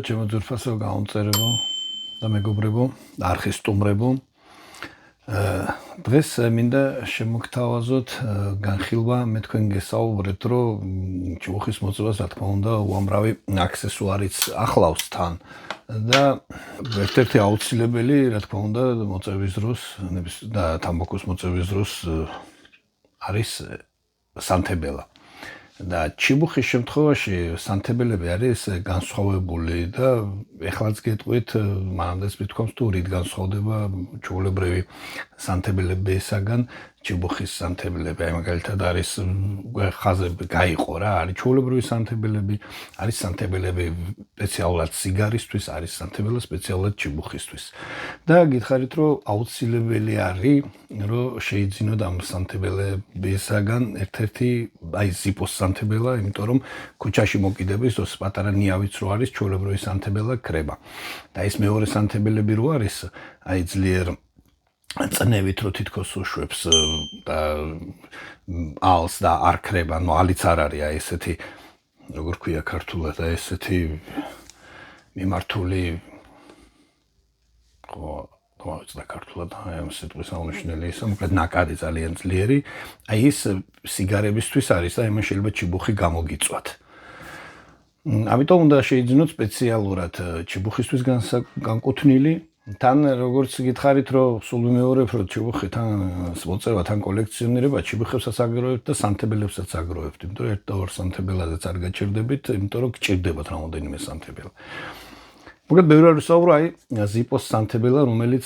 ჩემო ძვირფასო გაუნწერებო და მეგობრებო, არხის სტუმრებო. დღეს მინდა შემოგთავაზოთ განხილვა მე თქვენ გესაუბრეთ, რომ ჭუხის მოწვევას რა თქმა უნდა უამრავი აქსესუარიც ახლავს თან და ერთ-ერთი აუცილებელი რა თქმა უნდა მოწვევის დროს და თამბაქოს მოწვევის დროს არის სანთებელა. და ჩიბუხის შემთხვევაში სანთებელები არის განსხვავებული და ეხლაც გეტყვით, მანამდეც მithქვამს თუ რით განსხვავდება ჩვეულებრივი სანთებელებისაგან ჩიბუხის სანთებელები. აი მაგალითად არის ხაზები გაიყო რა, არის ჩვეულებრივი სანთებელები, არის სანთებელები სპეციალურად სიგარისთვის, არის სანთებელა სპეციალურად ჩიბუხისთვის. და გითხარით, რომ აუცილებელი არის, რომ შეიძინოთ ამ სანთებელებისაგან ერთ-ერთი აი ზიპოს სანთებელა, იმიტომ რომ ქუჩაში მოკიდების დროს პატარა ნიავიც რო არის, ჩვეულებრივი სანთებელა კრება. და ეს მეორე სანთებელები რო არის, აი ძლიერ წნევით რო თითქოს უშვებს და ალს და არ კრება, ნუ ალიც არ არის აი ესეთი, როგორ ქვია ქართულად, აი ესეთი მიმართული და ქართულად აი ამ სიტყვის აღნიშნული ისე, მოკლედ ნაკადი ძალიან ძლიერი, აი ეს სიგარებისთვის არის და იმან შეიძლება ჩიბუხი გამოგიწვათ. ამიტომ უნდა შეიძინოთ სპეციალურად ჩიბუხისთვის განკუთვნილი. თან როგორც გითხარით, რომ სულ ვიმეორებ, რომ ჩიბუხი თან მოწევა, თან კოლექციონირება ჩიბუხებსაც აგროვებთ და სანთებელებსაც აგროვებთ, იმიტომ რომ ერთ და ორ სანთებელაზეც არ გაჩერდებით, იმიტომ რომ გჭირდებათ რამოდენიმე სანთებელა. მოკლედ ბევრი არ ვისაუბრო აი ზიპოს სანთებელა, რომელიც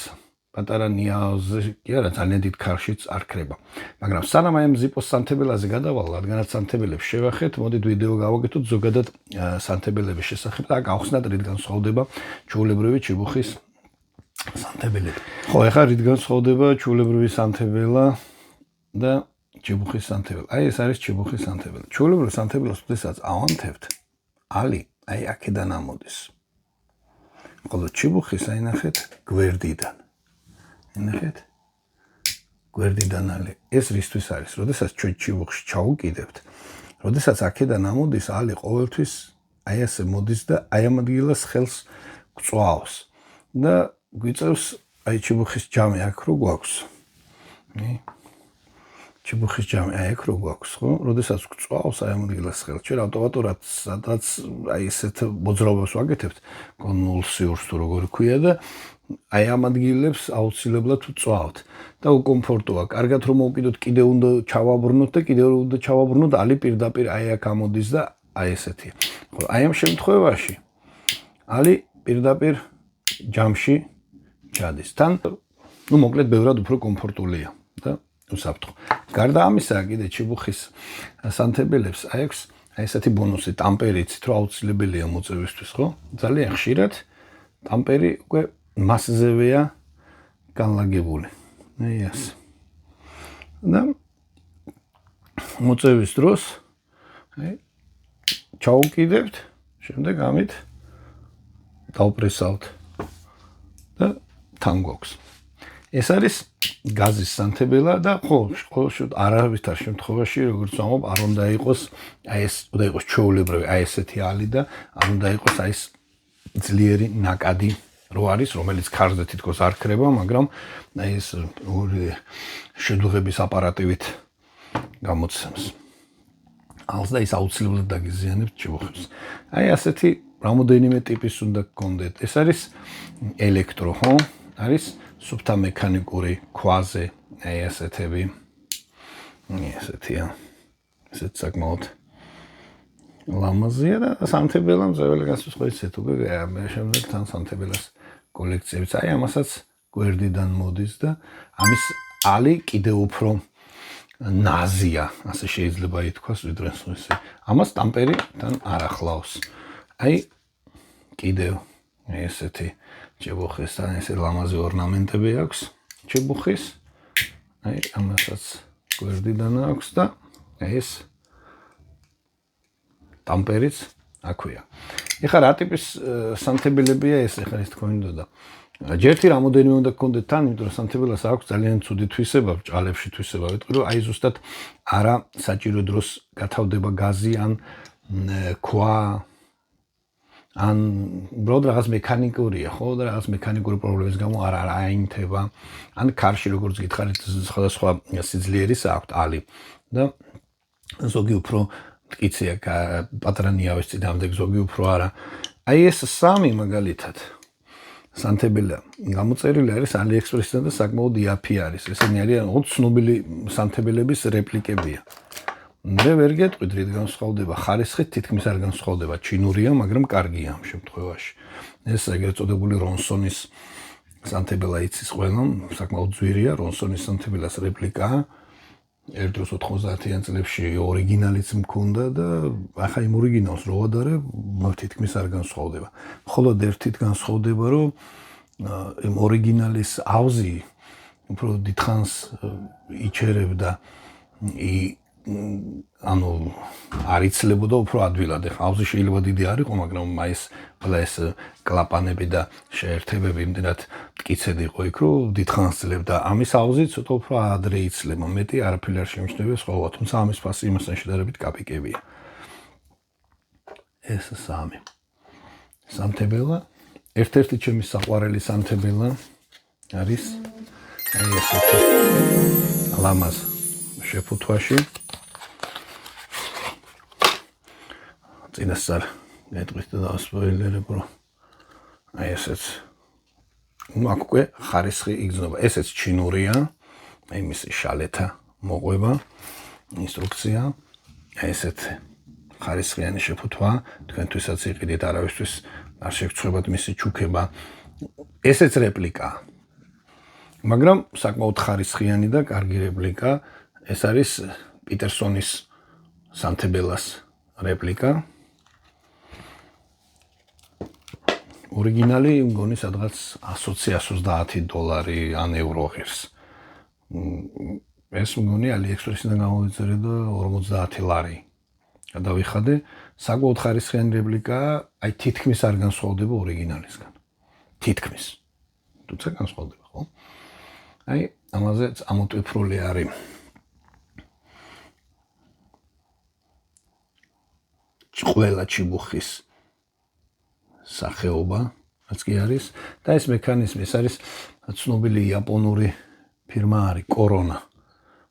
პატარა ნიავზე კი არა ძალიან დიდ ქარშიც არ კრება. მაგრამ სანამ აი ამ ზიპოს სანთებელაზე გადავალ, რადგანაც სანთებელებს შევახეთ, მოდით ვიდეო გავაკეთოთ ზოგადად სანთებელების შესახებ და გავხსნათ რით განსხვავდება ჩვეულებრივი ჩიბუხის სანთებელები. ხო, ეხლა რით განსხვავდება ჩვეულებრივი სანთებელა და ჩიბუხის სანთებელა. აი ეს არის ჩიბუხის სანთებელა. ჩვეულებრივ სანთებელას როდესაც ავანთებთ, ალი აი აქედან ამოდის. ხოლო ჩიბუხის აინახეთ გვერდიდან. ნახეთ? გვერდიდან ალი. ეს რისთვის არის? როდესაც ჩვენ ჩიბუხში ჩაუკიდებთ, როდესაც აქედან ამოდის ალი ყოველთვის აი ასე მოდის და აი ამ ადგილას ხელს გწვავს. და გვიწევს აი ჩიბუხის ჯამი აქ რო გვაქვს. ჩიბუხის ჯამი აი აქ რო გვაქვს, ხო? როდესაც გწვავს აი ამ ადგილას ხელს, ჩვენ ავტომატურად სადაც აი ესეთ მოძრაობას ვაკეთებთ, კონვულსიურს თუ როგორ ქვია და აი ამ ადგილებს აუცილებლად ვწვავთ და უკომფორტოა. კარგად რომ მოვკიდოთ, კიდევ უნდა ჩავაბრუნოთ და კიდევ რომ უნდა ჩავაბრუნოთ, ალი პირდაპირ აი აქ ამოდის და აი ესეთია. ხო, აი ამ შემთხვევაში ალი პირდაპირ ჯამში ჩადის. თან, ნუ მოკლედ ბევრად უფრო კომფორტულია და უსაფრთხო. გარდა ამისა, კიდე ჩიბუხის სანთებელებს აი აქვს აი ესეთი ბონუსი, ტამპერიც, რომ აუცილებელია მოწევისთვის, ხო? ძალიან ხშირად ტამპერი უკვე მასზევეა განლაგებული. აი ეს. და მოწევის დროს აი ჩაუკიდებთ, შემდეგ ამით დავპრესავთ და თან გვაქვს. ეს არის გაზის სანთებელა და ხო, არავითარ შემთხვევაში, როგორც ვამბობ, არ უნდა იყოს აი ეს, უნდა იყოს ჩვეულებრივი აი ესეთი ალი და არ უნდა იყოს აი ეს ძლიერი ნაკადი რო არის, რომელიც ქარზე თითქოს არ კრება, მაგრამ აი ეს შედუღების აპარატივით გამოცემს. ალს და ის აუცილებლად დაგიზიანებთ ჩიბუხებს. აი ასეთი რამოდენიმე ტიპის უნდა გქონდეთ. ეს არის ელექტრო, ხო? არის სუფთა მექანიკური ქვაზე, აი ასეთები. ესეთია. ესეც საკმაოდ ლამაზია და სანთებელა მზეველი გასვლა ისეთ უკვე მე შემდეგ თან სანთებელას კოლექციებიც. აი ამასაც გვერდიდან მოდის და ამის ალი კიდევ უფრო ნაზია, ასე შეიძლება ითქვას, ვიდრე ეს. ამას ტამპერი თან არ ახლავს. აი კიდევ ესეთი ჩიბუხისთან ესე ლამაზი ორნამენტები აქვს ჩიბუხის. აი ამასაც გვერდიდან აქვს და ეს ტამპერიც აქვეა. ეხლა რა ტიპის სანთებელებია ეს, ეხლა ის თქვენ მინდოდა. ჯერთი რამოდენიმე უნდა გქონდეთ თან, იმიტომ რომ სანთებელას აქვს ძალიან ცუდი თვისება, ბრჭყალებში თვისება, ვიტყვი რომ აი ზუსტად არა საჭირო დროს გათავდება გაზი ან ქვა ან უბრალოდ რაღაც მექანიკურია, ხო და რაღაც მექანიკური პრობლემის გამო არ აინთება. ან კარში როგორც გითხარით, სხვადასხვა სიძლიერის აქვთ ალი და ზოგი უფრო მტკიცეა, პატარა ნიავეს წინამდე, ზოგი უფრო არა. აი ეს სამი მაგალითად სანთებელა გამოწერილი არის AliExpress-დან და საკმაოდ იაფი არის. ესენი არიან ცნობილი სანთებელების რეპლიკებია. მე ვერ გეტყვით რით განსხვავდება, ხარისხით თითქმის არ განსხვავდება, ჩინურია, მაგრამ კარგია ამ შემთხვევაში. ეს ეგრეთ წოდებული რონსონის სანთებელა იცის ყველა, საკმაოდ ძვირია, რონსონის სანთებელას რეპლიკაა. ერთ-დროს 90-იან წლებში ორიგინალიც მქონდა და ახლა იმ ორიგინალს რო ვადარე, თითქმის არ განსხვავდება. მხოლოდ ერთით განსხვავდება, რომ იმ ორიგინალის ავზი უფრო დიდხანს იჩერებდა ანუ არ იცლებოდა უფრო ადვილად. ახლა ავზი შეიძლება დიდი არ იყო, მაგრამ ეს ყველა ეს კლაპანები და შეერთებები იმდენად მტკიცედ იყო იქ, რომ დიდხანს ძლევდა. ამის ავზი ცოტა უფრო ადრე იცლება, მეტი არაფერი არ შემჩნევია სხვაობა, თუმცა ამის ფასი იმასთან შედარებით კაპიკებია. ეს სამი. სანთებელა, ერთ-ერთი ჩემი საყვარელი სანთებელა არის აი ესეთი ლამაზ შეფუთვაში. წინასწარ ეტყვით და დავსპოილერებ, რომ აი ესეც აქ უკვე ხარისხი იგრძნობა. ესეც ჩინურია, აი მისი შალეთა მოყვება, ინსტრუქცია. აი ესეთ ხარისხიანი შეფუთვა, თქვენთვისაც იყიდით, არავისთვის არ შეგწყვეტ მისი ჩუქება. ესეც რეპლიკაა. მაგრამ საკმაოდ ხარისხიანი და კარგი რეპლიკა. ეს არის პიტერსონის სანთებელას რეპლიკა. ორიგინალი მგონი სადღაც $120 ან ევრო ღირს. ეს მგონი AliExpress-დან გამოვიწერე და 50 ლარი. გადავიხადე, საკმაოდ ხარისხიანი რეპლიკაა, აი თითქმის არ განსხვავდება ორიგინალისგან. თითქმის. თუმცა განსხვავდება, ხო? აი ამაზე ამოტვიფრული არის. ყველა ჩიბუხის სახეობა, რაც კი არის და ეს მექანიზმი, ეს არის ცნობილი იაპონური ფირმა არის კორონა.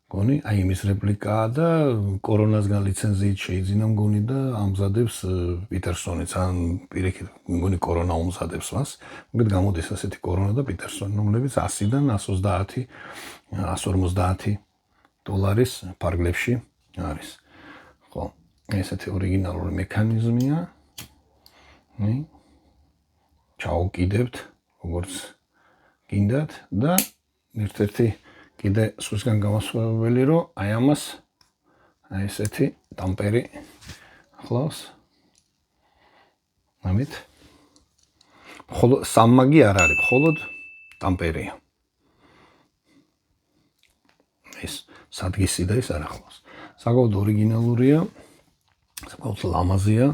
მგონი, აი იმის რეპლიკაა და კორონასგან ლიცენზიით შეიძინა მგონი და ამზადებს პიტერსონიც, ან პირიქით მგონი კორონა უმზადებს მას. მოგეთ გამოდის ასეთი კორონა და პიტერსონი, რომლებიც 100-დან 130, 150 დოლარის ფარგლებში არის. ხო, ესეთი ორიგინალური მექანიზმია. ჩაუკიდებთ, როგორც გინდათ და ერთ-ერთი კიდე სხვისგან გამოსვლელი, რომ აი ამას აი ესეთი დამპერი ახლავს. ამით მხოლოდ სამმაგი არ არის, მხოლოდ დამპერია. ეს სადგისი და ეს არ ახლავს. საკმაოდ ორიგინალურია, საკმაოდ ლამაზია.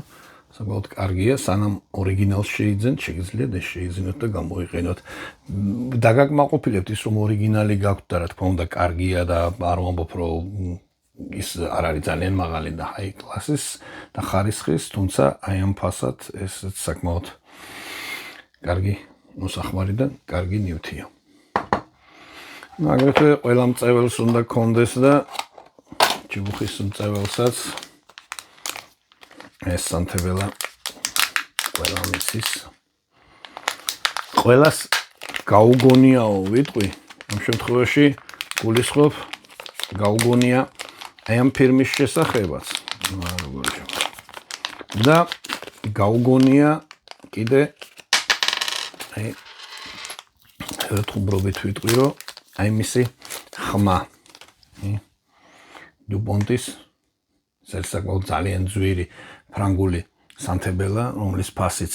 საკმაოდ კარგია, სანამ ორიგინალს შეიძენთ, შეგიძლიათ ეს შეიძინოთ და გამოიყენოთ. დაგაკმაყოფილებთ ის, რომ ორიგინალი გაქვთ და რა თქმა უნდა კარგია და არ ვამბობ, რომ ის არ არის ძალიან მაღალი და high class-ის და ხარისხის, თუმცა აი ამ ფასად ეს საკმაოდ კარგი მოსახმარი და კარგი ნივთია. აგრეთვე ყველა მწეველს უნდა კონდეს და ჩიბუხის მწეველსაც ეს სანთებელა ყველა მისის. ყველას გაუგონიაო ვიტყვი, ამ შემთხვევაში გულისხმობ გაუგონია აი ამ ფირმის შესახებაც. და გაუგონია კიდე აი ხუმრობით ვიტყვი, რომ აი მისი ხმა. დუპონტის საკმაოდ ძალიან ძვირი ფრანგული სანთებელა, რომლის ფასიც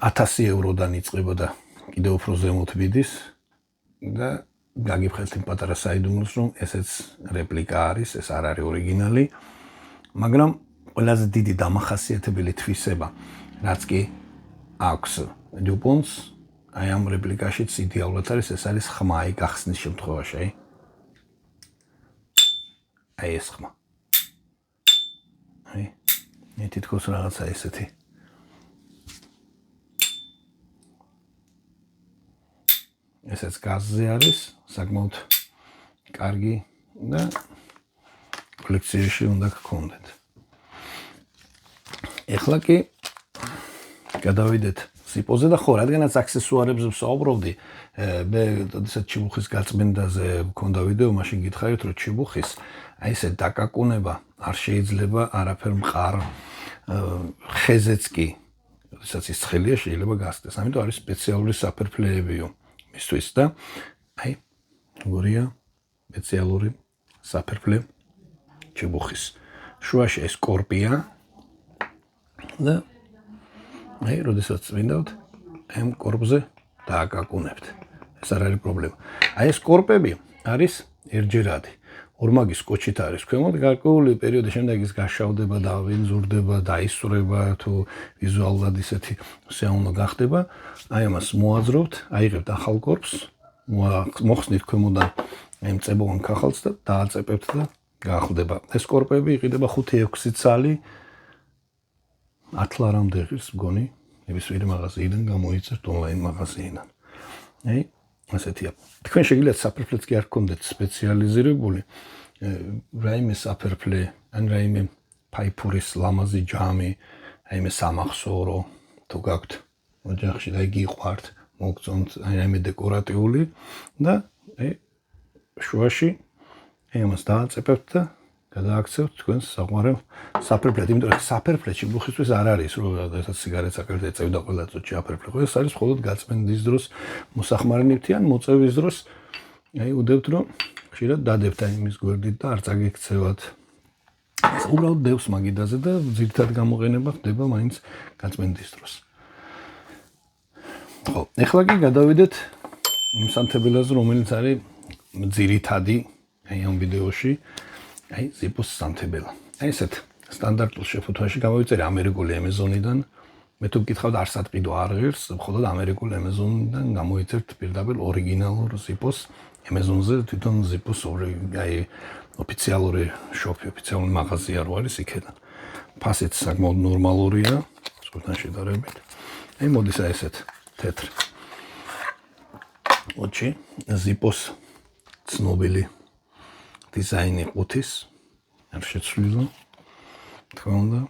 1000 ევროდან იწყებოდა კიდე უფრო ზემოთ მიდის და გაგიფხეთ იმ პატარა საიდუმლოს, რომ ესეც რეპლიკა არის, ეს არ არის ორიგინალი, მაგრამ ყველაზე დიდი დამახასიათებელი თვისება, რაც კი აქვს დუპონტს, აი ამ რეპლიკაშიც იდეალურად არის, ეს არის ხმა, აი გახსნის შემთხვევაში, აი ეს ხმა. აი თითქოს რაღაცა ესეთი ესეც გაზზე არის, საკმაოდ კარგი და კოლექციაში უნდა გქონდეთ. ეხლა კი გადავიდეთ ზიპოზე და ხო, რადგანაც აქსესუარებზე ვსაუბრობდი, მე როდესაც ჩიბუხის გაწმენდაზე მქონდა ვიდეო, მაშინ გითხარით, რომ ჩიბუხის აი ესე დაკაკუნება არ შეიძლება არაფერ მყარ ხეზეც კი, როდესაც ის ცხელია შეიძლება გასცდეს. ამიტომ არის სპეციალური საფერფლეებიო მისთვის და აი როგორია სპეციალური საფერფლე ჩიბუხის. შუაში ეს კორპია და აი, როდესაც წვინდავთ, ამ კორპზე დააკაკუნებთ. ეს არ არის პრობლემა. აი ეს კორპები არის ერთჯერადი. ორმაგი სკოჩით არის ქვემოთ, გარკვეული პერიოდი შემდეგ ის გაშავდება და ვინზურდება, დაისურება თუ ვიზუალურად ისეთი სეუნო გახდება. აი ამას მოაძრობთ, აიღებთ ახალ კორპს, მოხსნით ქვემოდან ამ წებოვან ქახალს და დააწეპებთ და გაახლდება. ეს კორპები იყიდება 5-6 წალი 10 ლარამდე ღირს მგონი, ნებისმიერი მაღაზიიდან გამოიწერთ ონლაინ მაღაზიიდან. აი, ასეთია. თქვენ შეგიძლიათ საფერფლეც კი არ გქონდეთ სპეციალიზირებული, რაიმე საფერფლე, ან რაიმე ფაიფურის ლამაზი ჯამი, რაიმე სამახსოვრო, თუ გაქვთ ოჯახში და გიყვართ, მოგწონთ რაიმე დეკორატიული და აი შუაში ამას დააწეპებთ და გადააქცევთ თქვენს საყვარელ საფერფლედ, იმიტომ რომ საფერფლე ჩიბუხისთვის არ არის, რომ როდესაც სიგარეტს აკეთებთ, ეწევდა ყველა წუთში აფერფლე. ეს არის მხოლოდ გაწმენდის დროს მოსახმარებლითი ან მოწევის დროს, აი უდევთ რომ ხშირად დადებთ აი იმის გვერდით და არ წაგექცევათ. ეს უბრალოდ დევს მაგიდაზე და ძირითად გამოყენება ხდება მაინც გაწმენდის დროს. ხო, ეხლა კი გადავიდეთ იმ სანთებელაზე, რომელიც არის ძირითადი აი ამ ვიდეოში. აი ზიპოს სანთებელა. აი ესეთ სტანდარტულ შეფუთვაში გამოვიწერე ამერიკული Amazon-დან. მე თუ გკითხავთ არსადყიდო არ ღირს, მხოლოდ ამერიკული Amazon-დან გამოიწერთ პირდაპირ ორიგინალურ ზიპოს. Amazon-ზე თვითონ ზიპოს აი ოფიციალური შოპი, ოფიციალური მაღაზია რო არის იქიდან. ფასიც საკმაოდ ნორმალურია, სხვათან შედარებით. აი მოდის აი ესეთ თეთრ ოჩი ზიპოს ცნობილი დიზაინი ყუთის არ შეცვლილო თქვა უნდა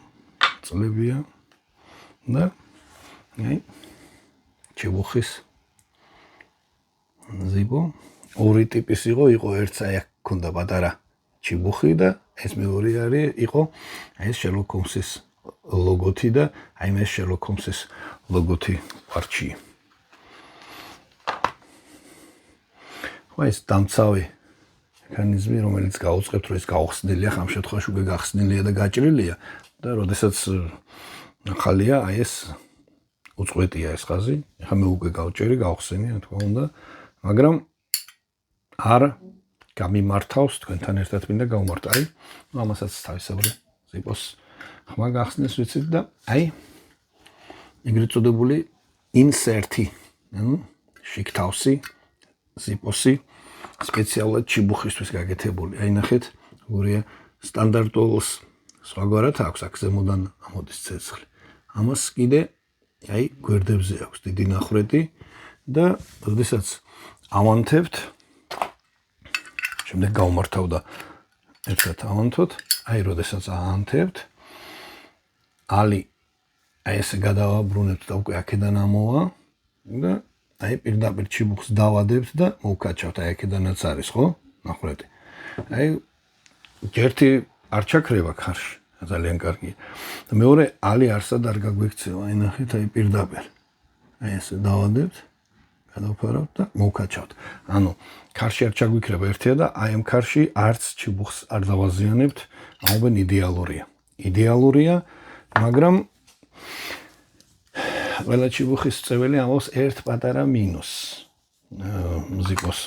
წლებია და აი ჩიბუხის ზიპო ორი ტიპის იყო ერთს აი აქ ქონდა პატარა ჩიბუხი და ეს მეორე არის იყო აი ეს შერლოკ ჰოლმსის ლოგოთი და აი ეს შერლოკ ჰოლმსის ლოგოთი პარჩი. ეს დამცავი მექანიზმი, რომელიც გაუწყებთ, რომ ეს გაუხსნილია, ხამ შემთხვევაში უკვე გახსნილია და გაჭრილია და როდესაც ახალია, აი ეს უწყვეტია ეს ხაზი. ეხლა მე უკვე გავჭერი, გავხსენი, რა თქმა უნდა, მაგრამ არ გამიმართავს თქვენთან ერთად მინდა გავმართო. აი, ამასაც თავისებური ზიპოს ხმა გახსნეს ვიცით და აი ეგრეთ წოდებული ინსერტი, ანუ შიგთავსი ზიპოსი სპეციალურად ჩიბუხისთვის გაკეთებული. აი ნახეთ, როგორია სტანდარტულს სხვაგვარად აქვს, აქ ზემოდან ამოდის ცეცხლი. ამას კიდე აი გვერდებზე აქვს დიდი ნახრეთი და როდესაც ავანთებთ, შემდეგ გავმართავ და ერთად ავანთოთ, აი როდესაც ავანთებთ, ალი აი ესე გადავაბრუნებთ და უკვე აქედან ამოვა და აი პირდაპირ ჩიბუხს დავადებთ და მოვკაჩავთ, აი აქედანაც არის, ხო? ნახრეთი. აი ერთი არ ჩაქრება ხარში, ძალიან კარგია. და მეორე ალი არსად არ გაგვექცევა, აი ნახეთ, აი პირდაპირ. აი ესე დავადებთ, გადავფარავთ და მოვკაჩავთ. ანუ ხარში არ ჩაგვიქრება ერთია და აი ამ ხარში არც ჩიბუხს არ დავაზიანებთ, ამობენ იდეალურია. იდეალურია, მაგრამ ყველა ჩიბუხის წეველი ამბობს ერთ პატარა მინუსს. ზიპოს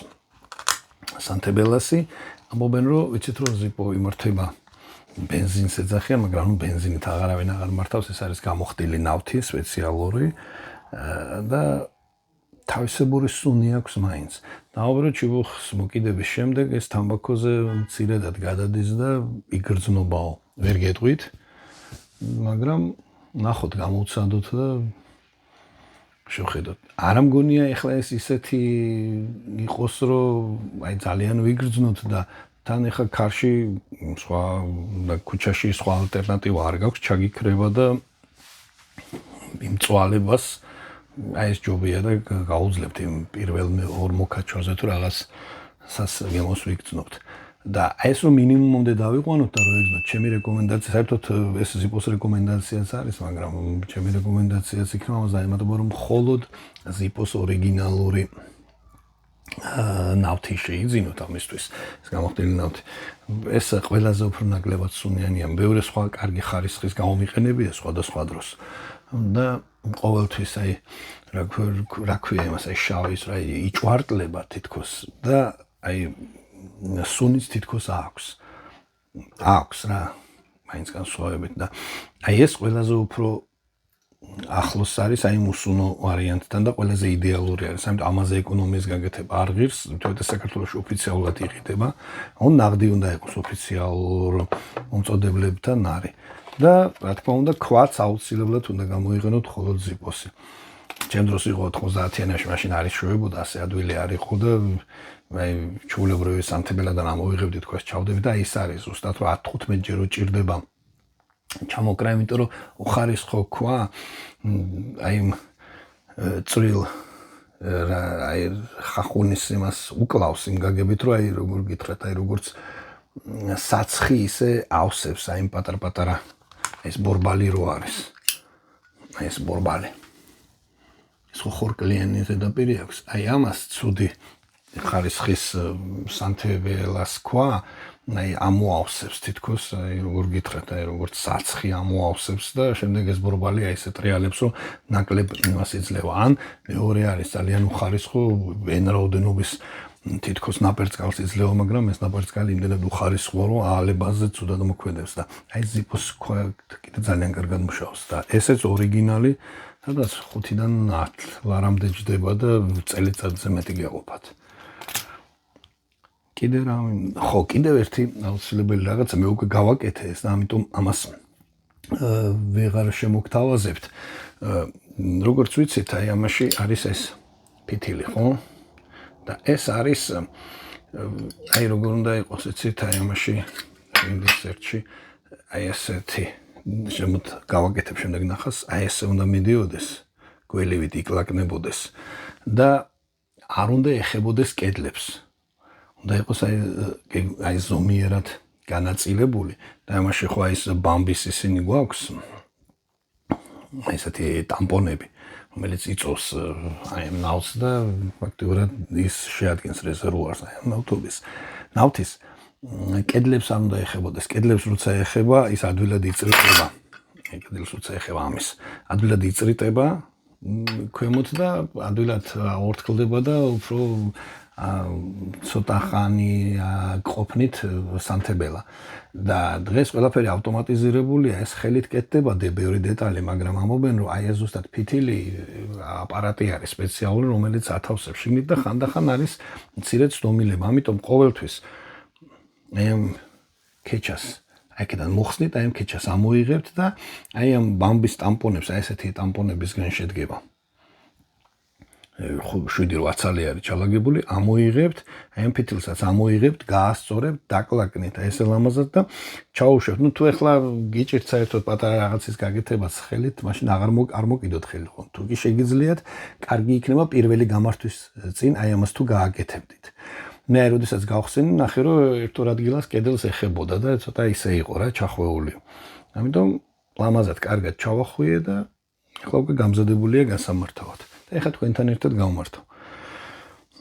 სანთებელასი ამბობენ, რომ ვიცით რომ ზიპო იმართება ბენზინს ეძახიან, მაგრამ ბენზინით აღარავინ აღარ მართავს, ეს არის გამოხდილი ნავთი სპეციალური და თავისებური სუნი აქვს მაინც. დაუბრუნდ ჩიბუხს მოკიდების შემდეგ ეს თამბაქოზე მცირედად გადადის და იგრძნობაო. ვერ გეტყვით, მაგრამ ნახოთ გამოვცადოთ და შევხედოთ. არ მგონია ეხლა ეს ისეთი იყოს, რომ აი ძალიან ვიგრძნოთ და თან ეხლა ქარში სხვა და ქუჩაში სხვა ალტერნატივა არ გაქვს, ჩაგიქრება და იმ წვალებას აი ეს ჯობია და გაუძლებთ იმ პირველ ორ მოკაჩვაზე თუ რაღაცას გემოს ვიგრძნობთ. და ეს რომ მინიმუმამდე დავიყვანოთ და რო ეგნოთ ჩემი რეკომენდაცია საერთოდ ეს ზიპოს რეკომენდაციაც არის, მაგრამ ჩემი რეკომენდაციაც იქნება ამას დაემატება რომ მხოლოდ ზიპოს ორიგინალური ნავთი შეიძინოთ ამისთვის. ეს გამოხდილი ნავთი. ეს ყველაზე უფრო ნაკლებად სუნიანია. ბევრი სხვა კარგი ხარისხის გამომიყენებია სხვადასხვა დროს. და ყოველთვის აი რა ქვია იმას აი შავის რა იჭვარტლება თითქოს და აი სუნიც თითქოს აქვს რა მაინც განსხვავებით და აი ეს ყველაზე უფრო ახლოს არის აი მუსუნო ვარიანტთან და ყველაზე იდეალური არის ამიტომ ამაზე ეკონომიის გაკეთება არ ღირს თუმცა საქართველოში ოფიციალურად იყიდება ნაღდი უნდა იყოს ოფიციალურ მომწოდებლებთან არის და რა თქმა უნდა ქვაც აუცილებლად უნდა გამოიყენოთ მხოლოდ ზიპოსი ჩემ დროს იყო 90-იანებში მაშინ არის შევებოდა ასე ადვილი არ იყო და აი ჩულებრივი სანთებელადან ამოვიღებდი თქვას ჩავდები და ის არის ზუსტად რომ 10-15 ჯერ რო ჭირდება ჩამოკრა იმიტომ რომ უხარისხო ქვა აი წრილ აი ხახუნის იმას უკლავს იმ გაგებით რომ აი როგორ გითხრათ აი როგორც საცხი ისე ავსებს აი პატარ-პატარა ეს ბორბალი რო არის აი ეს ბორბალი ეს ხორკლიანი ზედაპირი აქვს აი ამას ცუდი ხარისხის სანთებელას ქვა აი ამოავსებს თითქოს აი როგორ გითხრათ აი როგორც საცხი ამოავსებს და შემდეგ ეს ბორბალი აი ესე ტრიალებს რომ ნაკლებ იმას იძლევა ან მეორე არის ძალიან უხარისხო ენრაოდენობის თითქოს ნაპერწკალს იძლევა მაგრამ ეს ნაპერწკალი იმდენად უხარისხოა რომ აალებაზე ცუდად მოქმედებს და აი ზიპოს ქვა კიდე ძალიან კარგად მუშაობს და ესეც ორიგინალი სადაც 5-დან 10 ლარამდე ჯდება და წელიწადზე მეტი გეყოფათ კიდევ ერთი აუცილებელი რაღაცა მე უკვე გავაკეთე ეს და ამიტომ ამას ვეღარ შემოგთავაზებთ. როგორც ვიცით, აი ამაში არის ეს ფითილი, ხო? და ეს არის აი როგორ უნდა იყოს, იცით, აი ამაში ინდისერტში აი ესეთი შემოთ გავაკეთებ შემდეგ ნახას, აი ესე უნდა მიდიოდეს, გველივით იკლაკნებოდეს და არ უნდა ეხებოდეს კედლებს. და იყოს აი ზომიერად განაწილებული და ამაში ხო ის ბამბის ისინი გვაქვს ესეთი ტამპონები რომელიც იწოს აი ნავთს და ფაქტიურად ის შეადგენს რეზერვუარს აი ნავთის კედლებს არ უნდა ეხებოდეს კედლებს როცა ეხება ის ადვილად იწრიტება კედლებს როცა ეხება ამის ადვილად იწრიტება ქვემოთ და ადვილად აორთქლდება და უფრო ცოტა ხანი ყოფნით სანთებელა და დღეს ყველაფერი ავტომატიზირებულია ეს ხელით კეთდება ბევრი დეტალი მაგრამ ამობენ რომ აი ეს ზუსტად ფითილი აპარატი არის სპეციალური რომელიც ათავსებს შიგნით და ხანდახან არის მცირე ცდომილება ამიტომ ყოველთვის აი ამ კეჩას აქედან მოხსნით აი ამ კეჩას ამოიღებთ და აი ამ ბამბის ტამპონებს აი ესეთი ტამპონებისგან შედგება 7-8 წელი არის ჩალაგებული, ამოიღებთ, აი ამ ფითილსაც ამოიღებთ, გაასწორებთ, დაკლაკნით აი ესე ლამაზად და ჩაუშვებთ. ნუ თუ ეხლა გიჭირთ საერთოდ პატარა რაღაცის გაკეთებას ხელით, მაშინ არ მოკიდოთ ხელი ხო. თუ კი შეგიძლიათ, კარგი იქნება პირველი გამართვის წინ აი ამას თუ გააკეთებდით. მე აი როდესაც გავხსენი, ნახე რომ ერთ-ორ ადგილას კედელს ეხებოდა და ცოტა ისე იყო რა, ჩახვეული. ამიტომ ლამაზად კარგად ჩავახვიე და ახლა უკვე გამზადებულია გასამართავად. ეხლა თქვენთან ერთად გავმართო.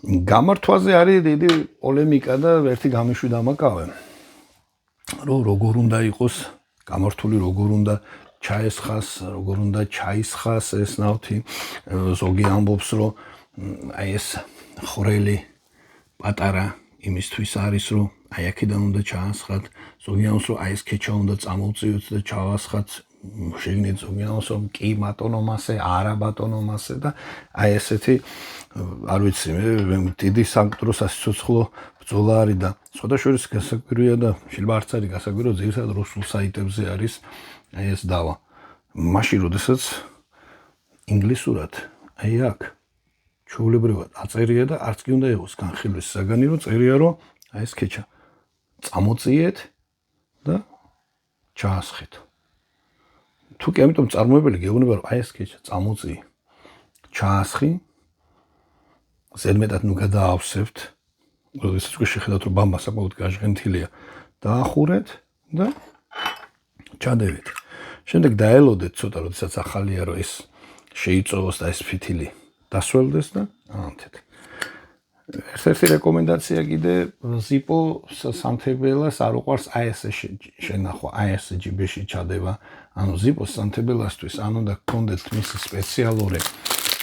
გამართვაზე არის დიდი პოლემიკა და ერთი გამიშვი დამაკავე. რომ როგორ უნდა იყოს გამართული, როგორ უნდა ჩაესხას, როგორ უნდა ჩაისხას ეს ნავთი. ზოგი ამბობს, რომ აი ეს ხვრელი პატარა იმისთვის არის, რომ აი აქედან უნდა ჩაასხათ. ზოგი ამბობს, რომ აი ეს ქეჩა უნდა წამოვწიოთ და ჩავასხათ. შეგნით ზოგი ამბობს, რომ კი ბატონო მასე, არა ბატონო მასე და აი ესეთი არ ვიცი მე დიდი სამკვდრო სასიცოცხლო ბრძოლა არის და სხვადასხვა გასაკვირია და შეიძლება არც არის გასაკვირო ძირითადად რუსულ საიტებზე არის აი ეს დავა. მაშინ როდესაც ინგლისურად აი აქ ჩვეულებრივად აწერია და არც კი უნდა იყოს განხილვის საგანი, რომ წერია, რომ აი ეს ქეჩა წამოწიეთ და ჩაასხეთ. თუ კი ამიტომ წარმოებელი გეუბნება, რომ აი ეს ქეჩა წამოწიე, ჩაასხი, ზედმეტად ნუ გადაავსებთ, როდესაც უკვე შეხედავთ, რომ ბამბა საკმაოდ გაჟღენთილია, დაახურეთ და ჩადევით. შემდეგ დაელოდეთ ცოტა, როდესაც ახალია, რომ ეს შეიწოვოს და ეს ფითილი დასველდეს და ამათეთ. ერთ-ერთი რეკომენდაცია კიდე ზიპო სანთებელას არ უყვარს აი ესე შენახვა, აი ესე ჯიბეში ჩადება. ანუ ზიპოს სანთებელასთვის ან უნდა გქონდეთ მისი სპეციალური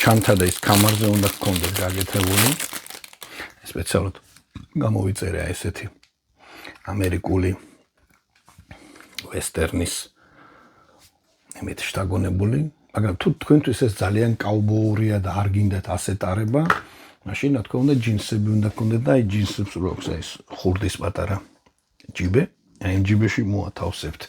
ჩანთა და ის კამარზე უნდა გქონდეთ გაკეთებული. სპეციალურად გამოვიწერე ესეთი ამერიკული ვესტერნის იმით შტაგონებული, მაგრამ თუ თქვენთვის ეს ძალიან კაუბოურია და არ გინდათ ასე ტარება, მაშინ რა თქმა უნდა ჯინსები უნდა გქონდეთ და აი ჯინსებს რო აქვს ეს ხურდის პატარა ჯიბე, აი იმ ჯიბეში მოათავსებთ.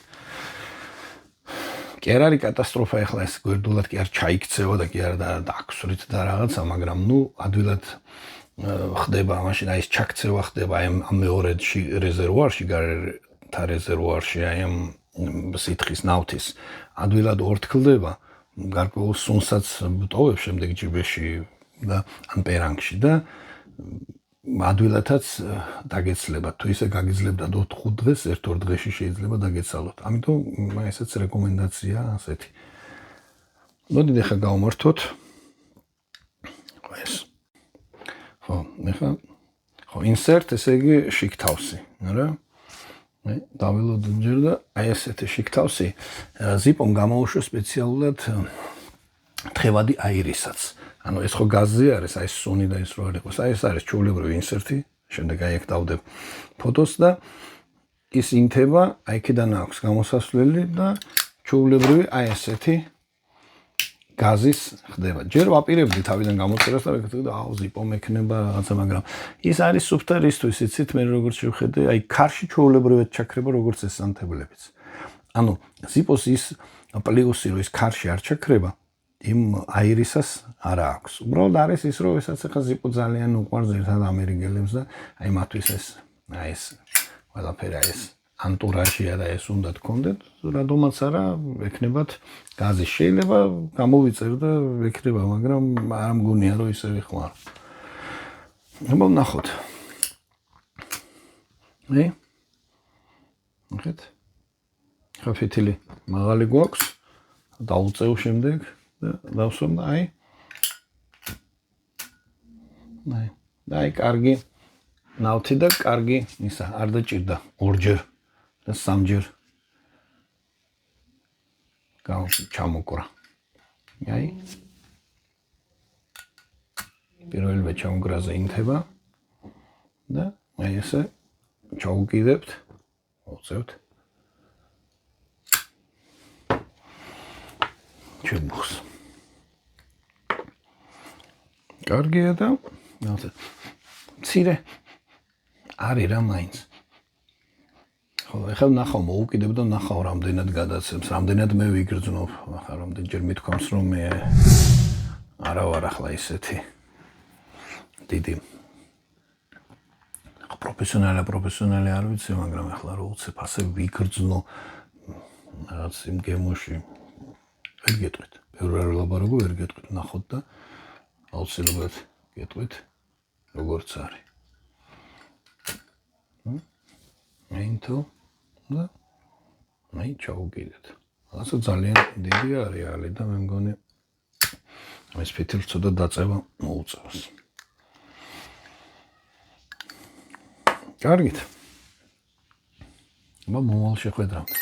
კი არ არის კატასტროფა ახლა ეს გვერდულად კი არ ჩაიქცევა და კი არ დააქსვრით და რაღაცა, მაგრამ ნუ ადვილად ხდება, მაშინ აი ეს ჩაქცევა ხდება აი ამ მეორე რეზერვუარში, გარეთა რეზერვუარში, აი ამ სითხის ნავთის ადვილად ორთქლდება, გარკვეულ სუნსაც ტოვებს შემდეგ ჯიბეში და ან პერანგში და ადვილადაც დაგეცლება. თუ ისე გაგიძლებდა 4 დღეს, 1-2 დღეში შეიძლება დაგეცალოთ. ამიტომ ესეც რეკომენდაცია ასეთი. მოდით ახლა გავმართოთ ეს. ხო, insert, ესე იგი შიგთავსი, რა? დაველოდოთ ჯერ და აი ესეთი შიგთავსი ზიპომ გამოუშვა სპეციალურად თხევადი აირისაც. ანუ ეს ხო გაზზე არის, აი სუნი და ის რო არ იყოს. აი ეს არის ჩვეულებრივი ინსერტი, შემდეგ აი აქ დავდებ ფოტოს და ის ინთება, აი აქედან აქვს გამოსასვლელი და ჩვეულებრივი აი ესეთი გაზის ხდება. ჯერ ვაპირებდი თავიდან გამოწერას და ვეკითხე და აუ ზიპომ ექნება რაღაცა, მაგრამ ის არის სუფთა რისთვის, იცით, მე როგორც შევხედე, აი ქარში ჩვეულებრივად ჩაქრება როგორც ეს სანთებლებიც. ანუ ზიპოს ის პლუსი რო ის ქარში არ ჩაქრება, იმ აირისას არა აქვს. უბრალოდ არის ის, რომ ესაც ახლა ზიპო ძალიან უყვარს ერთად ამერიკელებს და აი მათთვის ეს აი ეს ყველაფერი აი ეს ანტურაჟია და ეს უნდა გქონდეთ, რადგანაც არა ექნებათ გაზი. შეიძლება გამოვიწერ და ექნება, მაგრამ არ მგონია რომ ისე ვიხმარო. აბა ნახოთ. ნახეთ. ხა ფითილი მაღალი გვაქვს. დავუწევ შემდეგ და დავსვამ და აი კარგი ნავთი და კარგი ისა არ დაჭირდა ორჯერ და სამჯერ ჩამოკრა. აი პირველივე ჩამოკრაზე ინთება და აი ესე ჩაუკიდებთ, მოწევთ. ჩემუხს. კარგია და მცირე არის რა მაინც. ხო, ახლა ნახავ მოუკიდებ და ნახავ რამდენად გადაცემს, რამდენად მე ვიგრძნობ, ახლა რამდენჯერ მithქვამს რომ მე არა ვარ ახლა ისეთი დიდი პროფესიონალი არ ვიცი, მაგრამ ახლა რო უცებ ასე ვიგრძნო რაღაც იმ გემოში ვერ გეტყვით. ბევრი არ ვლაპარაკო, ვერ გეტყვით, ნახოთ და აუცილებლად გეტყვით როგორც არის. აინთო და აი ჩაუგიდეთ. ასე ძალიან დიდი არეალი და მე მგონი ეს ფითილს ცოტა დაწევა მოუწევს. კარგით. მომავალ შეხვედრამდე.